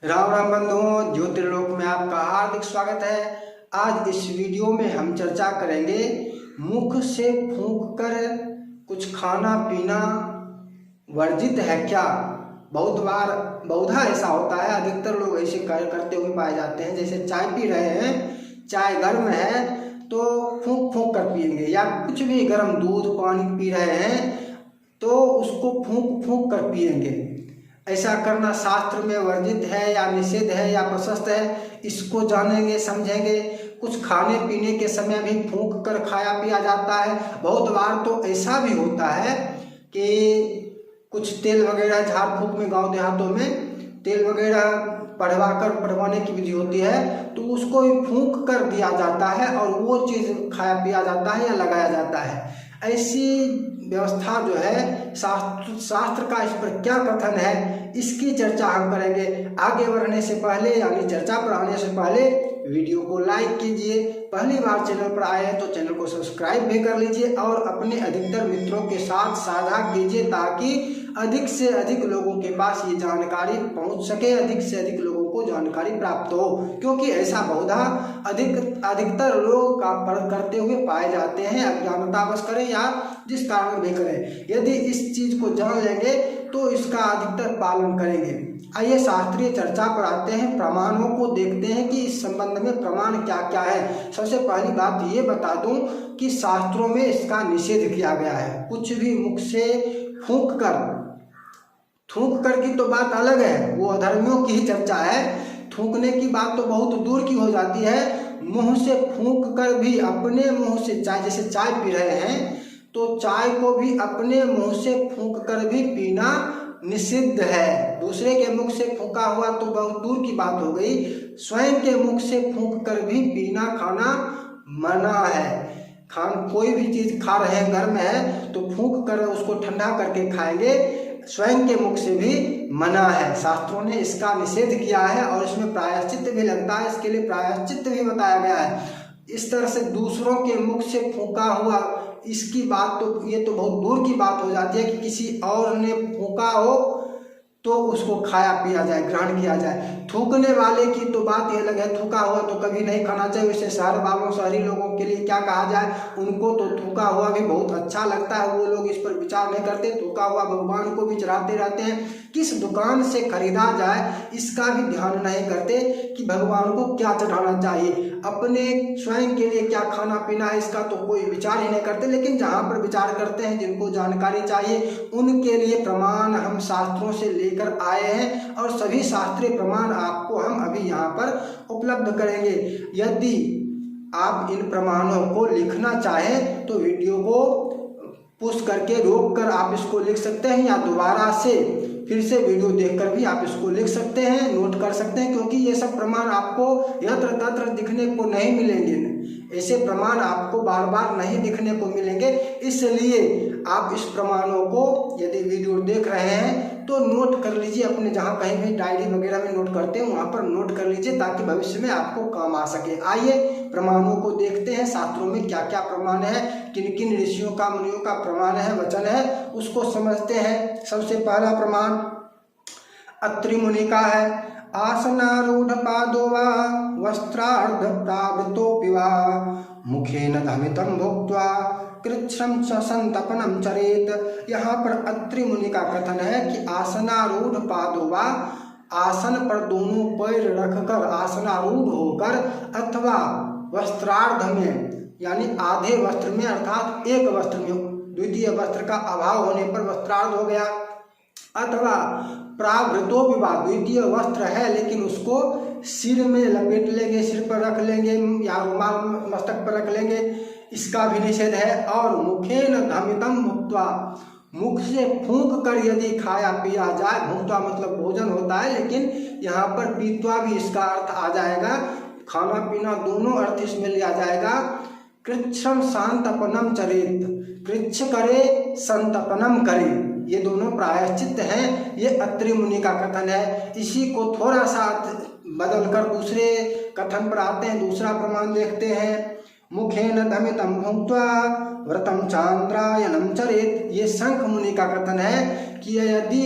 राम राम बंधुओं, ज्योतिर्लोक में आपका हार्दिक स्वागत है। आज इस वीडियो में हम चर्चा करेंगे मुख से फूंक कर कुछ खाना पीना वर्जित है क्या। बहुत बार बहुधा ऐसा होता है, अधिकतर लोग ऐसे करते हुए पाए जाते हैं। जैसे चाय पी रहे हैं, चाय गर्म है तो फूंक फूंक कर पिएंगे, या कुछ भी गर्म दूध पानी पी रहे हैं तो उसको फूंक फूंक कर पिएंगे। ऐसा करना शास्त्र में वर्जित है या निषेध है या प्रशस्त है, इसको जानेंगे समझेंगे। कुछ खाने पीने के समय भी फूंक कर खाया पिया जाता है। बहुत बार तो ऐसा भी होता है कि कुछ तेल वगैरह झाड़ फूंक में, गांव देहातों में तेल वगैरह पढ़वाने की विधि होती है, तो उसको भी फूंक कर दिया जाता है और वो चीज़ खाया पिया जाता है या लगाया जाता है। ऐसी व्यवस्था जो है शास्त्र का इस पर क्या कथन है, इसकी चर्चा हम करेंगे। आगे बढ़ने से पहले यानी चर्चा पर आने से पहले वीडियो को लाइक कीजिए। पहली बार चैनल पर आए हैं तो चैनल को सब्सक्राइब भी कर लीजिए और अपने अधिकतर मित्रों के साथ साझा कीजिए, ताकि अधिक से अधिक लोगों के पास ये जानकारी पहुंच सके, अधिक से अधिक लोगों को जानकारी प्राप्त हो। क्योंकि ऐसा बहुधा अधिकतर लोग करते हुए पाए जाते हैं, अज्ञानतावश करें या जिस कारण भी करें। यदि इस चीज को जान लेंगे तो इसका अधिकतर पालन करेंगे। आइए शास्त्रीय चर्चा पर आते हैं, प्रमाणों को देखते हैं कि इस संबंध में प्रमाण क्या क्या है। सबसे पहली बात ये बता दूं कि शास्त्रों में इसका निषेध किया गया है। कुछ भी मुख से थूक कर की तो बात अलग है, वो अधर्मियों की ही चर्चा है। थूकने की बात तो बहुत दूर की हो जाती है। मुंह से फूंक कर भी अपने मुंह से चाय, जैसे चाय पी रहे हैं तो चाय को भी अपने मुंह से फूंक कर भी पीना निषिद्ध है। दूसरे के मुख से फूंका हुआ तो बहुत दूर की बात हो गई, स्वयं के मुख से फूंक कर भी पीना खाना मना है। कोई भी चीज खा रहे हैं, गर्म है तो फूंक कर उसको ठंडा करके खाएंगे, स्वयं के मुख से भी मना है। शास्त्रों ने इसका निषेध किया है और इसमें प्रायश्चित भी लगता है, इसके लिए प्रायश्चित भी बताया गया है। इस तरह से दूसरों के मुख से फूंका हुआ, इसकी बात तो ये तो बहुत दूर की बात हो जाती है कि किसी और ने फूंका हो तो उसको खाया पिया जाए, ग्रहण किया जाए। थूकने वाले की तो बात ये अलग है, थूका हुआ तो कभी नहीं खाना चाहिए। वैसे शहरी लोगों के लिए क्या कहा जाए, उनको तो थूका हुआ भी बहुत अच्छा लगता है, वो लोग इस पर विचार नहीं करते। थूका हुआ भगवान को भी चढ़ाते रहते हैं। किस दुकान से खरीदा जाए इसका भी ध्यान नहीं करते कि भगवान को क्या चढ़ाना चाहिए, अपने स्वयं के लिए क्या खाना पीना है, इसका तो कोई विचार ही नहीं करते। लेकिन जहाँ पर विचार करते हैं, जिनको जानकारी चाहिए, उनके लिए प्रमाण हम शास्त्रों से लेकर आए हैं और सभी शास्त्रीय प्रमाण आपको हम अभी यहाँ पर उपलब्ध करेंगे। यदि आप इन प्रमाणों को लिखना चाहें तो वीडियो को पुश करके रोक कर आप इसको लिख सकते हैं, या दोबारा से फिर से वीडियो देखकर भी आप इसको लिख सकते हैं, नोट कर सकते हैं। क्योंकि ये सब प्रमाण आपको यत्र तत्र दिखने को नहीं मिलेंगे, ऐसे प्रमाण आपको बार बार नहीं दिखने को मिलेंगे। इसलिए आप इस प्रमाणों को यदि वीडियो देख रहे हैं तो नोट कर लीजिए, अपने जहाँ कहीं भी डायरी वगैरह में नोट करते हैं वहाँ पर नोट कर लीजिए, ताकि भविष्य में आपको काम आ सके। आइए प्रमाणों को देखते हैं, शास्त्रों में क्या क्या प्रमाण है, किन किन ऋषियों का मुनियों का प्रमाण है, वचन है, उसको समझते हैं। सबसे पहला प्रमाण अत्रि मुनि का है। आसनारूढ़ पादो वा वस्त्रार्ध प्रावृतोऽपि वा मुखेन धमितं भुक्त्वा कृच्छ्रं च संतपनं चरेत। यहाँ पर अत्रि मुनि का कथन है कि आसनारूढ़ पादो वा, आसन पर दोनों पैर रखकर आसनारूढ़ होकर, अथवा वस्त्रार्ध में यानी आधे वस्त्र में, अर्थात एक वस्त्र में, द्वितीय वस्त्र का अभाव होने पर वस्त्रार्ध हो गया, अथवा प्रावृतो विवाह, द्वितीय वस्त्र है लेकिन उसको सिर में लपेट लेंगे, सिर पर रख लेंगे या रुमाल मस्तक पर रख लेंगे, इसका भी निषेध है। और मुखेन धमितं भुक्त्वा, मुख से फूंक कर यदि खाया पिया जाए, भुक्त्वा मतलब भोजन होता है, लेकिन यहाँ पर पीत्वा भी इसका अर्थ आ जाएगा, खाना पीना दोनों अर्थ इसमें लिया जाएगा। कृच्छ्रं संतपनम चरेत, कृच्छ करे संतपनम करे, ये दोनों प्रायश्चित हैं। ये अत्रि मुनि का कथन है। इसी को थोड़ा सा बदलकर दूसरे कथन पर आते हैं, दूसरा प्रमाण देखते हैं। मुखेन धमितं भुक्त्वा व्रतं चांद्रायणं चरेत, ये शंख मुनि का कथन है कि यदि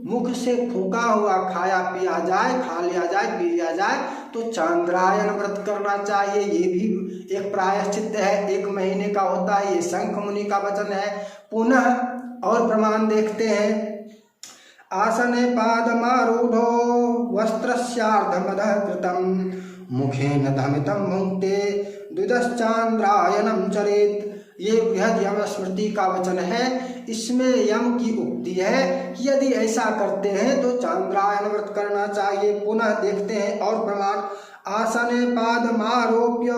मुख से फूका हुआ खाया पिया जाए, खा लिया जाए, पी लिया जाए तो चांद्रायन व्रत करना चाहिए। ये भी एक प्रायश्चित है, 1 महीने का होता है। ये शंख मुनि का वचन है। पुनः और प्रमाण देखते हैं। आसने पादमारूढ़ो वस्त्रस्यार्धमदः कृतं मुखेन धमितं भुङ्क्ते द्विदश्चान्द्रायणं चरेत्। ये बृहद यम स्मृति का वचन है। इसमें यम की उक्ति है कि यदि ऐसा करते हैं तो चांद्रायन व्रत करना चाहिए। पुनः देखते हैं और प्रमाण। आसने पादमारोप्य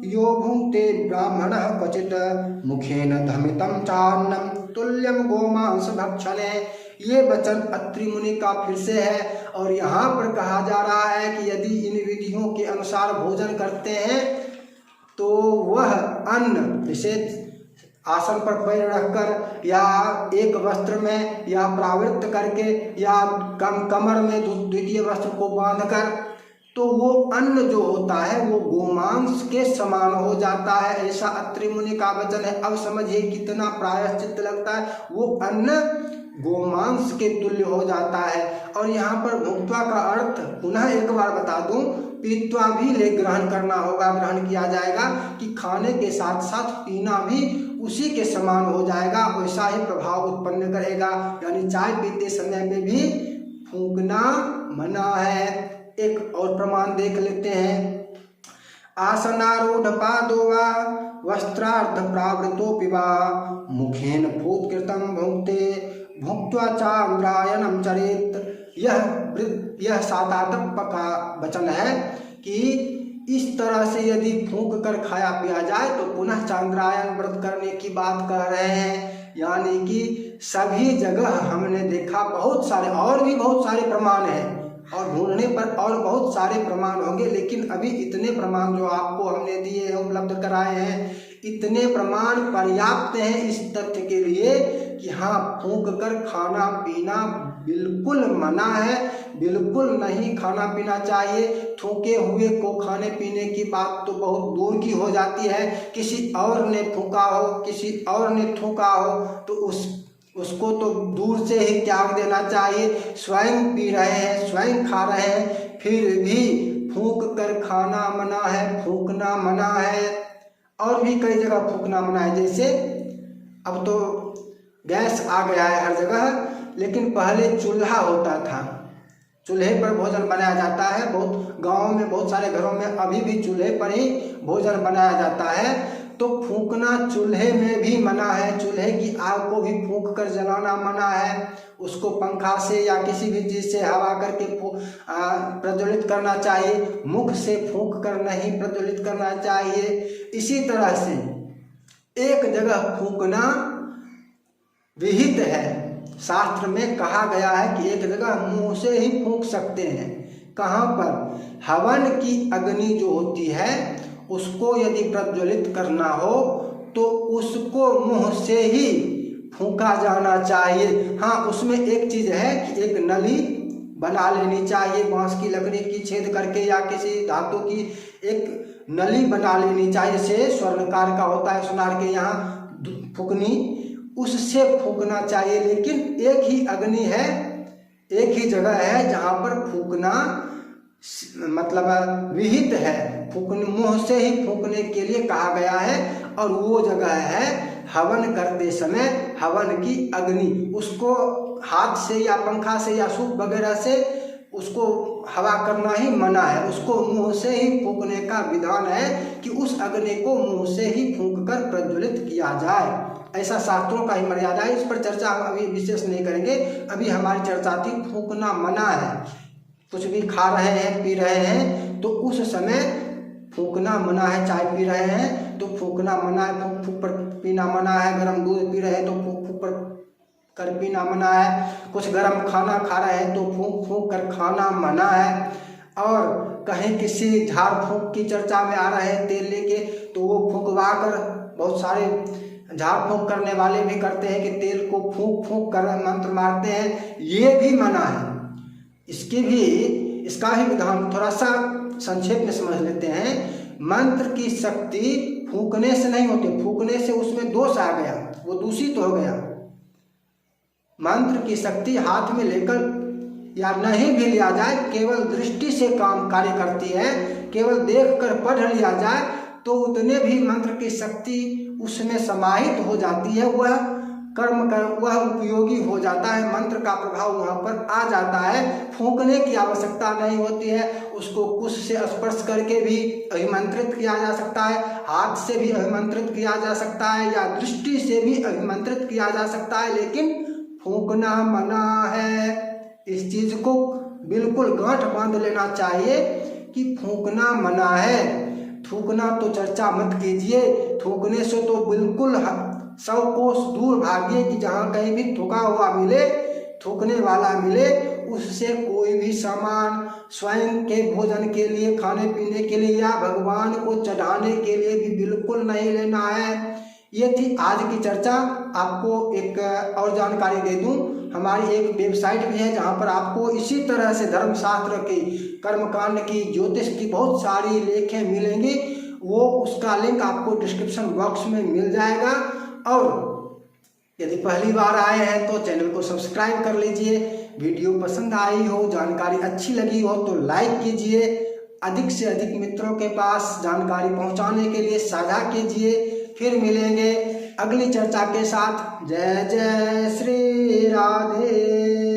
यो भुङ्क्ते ब्राह्मणः क्वचित् मुखेन धमितं चान्नं तुल्यं गोमांस भक्षणे। ये वचन अत्रि मुनि का फिर से है और यहाँ पर कहा जा रहा है कि यदि इन विधियों के अनुसार भोजन करते हैं तो वह अन्न, जैसे आसन पर पैर रखकर या एक वस्त्र में या प्रावृत्त करके या कमर में द्वितीय वस्त्र को बांधकर, तो वो अन्न जो होता है वो गोमांस के समान हो जाता है। ऐसा अत्रि मुनि का वचन है। अब समझिए कितना प्रायश्चित लगता है। वो अन्न गोमांस के तुल्य हो जाता है। और यहाँ पर भुक्त्वा का अर्थ पुनः एक बार बता दूं, पीत्वा भी ले ग्रहण करना होगा, ग्रहण किया जाएगा कि खाने के साथ साथ पीना भी उसी के समान हो जाएगा, वैसा ही प्रभाव उत्पन्न करेगा। यानी चाय पीते समय में भी फूंकना मना है। एक और प्रमाण देख लेते हैं। आसनारूढ़ पादो वा वस्त्रार्ध प्रावृतोऽपि वा मुखेन फूत्कृतं भुङ्क्ते भुक्त्वा चान्द्रायणं चरेत्। यह सातातप का वचन है कि इस तरह से यदि फूंक कर खाया पिया जाए तो पुनः चांद्रायन व्रत करने की बात कह रहे हैं। यानी कि सभी जगह हमने देखा बहुत सारे और भी बहुत सारे प्रमाण हैं और ढूंढने पर और बहुत सारे प्रमाण होंगे, लेकिन अभी इतने प्रमाण जो आपको हमने दिए हैं, उपलब्ध कराए हैं, इतने प्रमाण पर्याप्त हैं इस तथ्य के लिए कि हाँ, फूंक कर खाना पीना बिल्कुल मना है, बिल्कुल नहीं खाना पीना चाहिए। थूके हुए को खाने पीने की बात तो बहुत दूर की हो जाती है। किसी और ने फूका हो, किसी और ने थूका हो तो उसको तो दूर से ही त्याग देना चाहिए। स्वयं पी रहे हैं, स्वयं खा रहे हैं, फिर भी फूंक कर खाना मना है, फूंकना मना है। और भी कई जगह फूंकना मना है। जैसे अब तो गैस आ गया है हर जगह, लेकिन पहले चूल्हा होता था, चूल्हे पर भोजन बनाया जाता है। बहुत गाँव में, बहुत सारे घरों में अभी भी चूल्हे पर ही भोजन बनाया जाता है। तो फूंकना चूल्हे में भी मना है। चूल्हे की आग को भी फूंक कर जलाना मना है। उसको पंखा से या किसी भी चीज़ से हवा करके प्रज्वलित करना चाहिए। मुख से फूंक कर नहीं प्रज्वलित करना चाहिए। इसी तरह से एक जगह फूंकना विहित है। शास्त्र में कहा गया है कि एक जगह मुंह से ही फूंक सकते हैं। कहाँ पर? हवन की अग्नि जो होती है उसको यदि प्रज्वलित करना हो तो उसको मुंह से ही फूंका जाना चाहिए। हाँ, उसमें एक चीज़ है कि एक नली बना लेनी चाहिए, बांस की लकड़ी की छेद करके या किसी धातु की एक नली बना लेनी चाहिए। जैसे स्वर्णकार का होता है, सुनार के यहाँ फूकनी, उससे फूकना चाहिए। लेकिन एक ही अग्नि है, एक ही जगह है जहाँ पर फूकना मतलब विहित है। फूकने मुंह से ही फूकने के लिए कहा गया है और वो जगह है हवन करते समय हवन की अग्नि। उसको हाथ से या पंखा से या सूप वगैरह से उसको हवा करना ही मना है। उसको मुंह से ही फूकने का विधान है कि उस अग्नि को मुंह से ही फूंक कर प्रज्वलित किया जाए। ऐसा शास्त्रों का ही मर्यादा है। इस पर चर्चा हम अभी विशेष नहीं करेंगे। अभी हमारी चर्चा थी फूकना मना है। कुछ भी खा रहे हैं, पी रहे हैं तो उस समय फूकना मना है। चाय पी रहे हैं तो फूकना मना है, फूक फूक कर पीना मना है। गर्म दूध पी रहे हैं तो फूक फूक कर पीना मना है। कुछ गर्म खाना खा रहे हैं तो फूक फूक कर खाना मना है। और कहीं किसी झाड़ फूक की चर्चा में आ रहे हैं तेल लेके, तो वो फूकवा कर, बहुत सारे झाड़ फूक करने वाले भी करते हैं कि तेल को फूक फूक कर मंत्र मारते हैं, ये भी मना है। इसका ही विधान थोड़ा सा संक्षेप में समझ लेते हैं। मंत्र की शक्ति फूकने से नहीं होती। फूकने से उसमें दोष आ गया, वो दूषित हो गया। मंत्र की शक्ति हाथ में लेकर या नहीं भी लिया जाए, केवल दृष्टि से काम कार्य करती है। केवल देखकर पढ़ लिया जाए तो उतने भी मंत्र की शक्ति उसमें समाहित हो जाती है, वह कर्म कर वह उपयोगी हो जाता है, मंत्र का प्रभाव वहाँ पर आ जाता है। फूंकने की आवश्यकता नहीं होती है, उसको कुश से स्पर्श करके भी अभिमंत्रित किया जा सकता है, हाथ से भी अभिमंत्रित किया जा सकता है या दृष्टि से भी अभिमंत्रित किया जा सकता है, लेकिन फूंकना मना है। इस चीज को बिल्कुल गांठ बांध लेना चाहिए कि फूंकना मना है। थूकना तो चर्चा मत कीजिए, थूकने से तो बिल्कुल 100 कोस दूर भागिए कि जहाँ कहीं भी थूका हुआ मिले, थूकने वाला मिले, उससे कोई भी सामान स्वयं के भोजन के लिए, खाने पीने के लिए या भगवान को चढ़ाने के लिए भी बिल्कुल नहीं लेना है। ये थी आज की चर्चा। आपको एक और जानकारी दे दूं, हमारी एक वेबसाइट भी है जहां पर आपको इसी तरह से धर्मशास्त्र की, कर्मकांड की, ज्योतिष की बहुत सारी लेखें मिलेंगी। वो उसका लिंक आपको डिस्क्रिप्शन बॉक्स में मिल जाएगा। और यदि पहली बार आए हैं तो चैनल को सब्सक्राइब कर लीजिए। वीडियो पसंद आई हो, जानकारी अच्छी लगी हो तो लाइक कीजिए। अधिक से अधिक मित्रों के पास जानकारी पहुंचाने के लिए साझा कीजिए। फिर मिलेंगे अगली चर्चा के साथ। जय जय श्री राधे।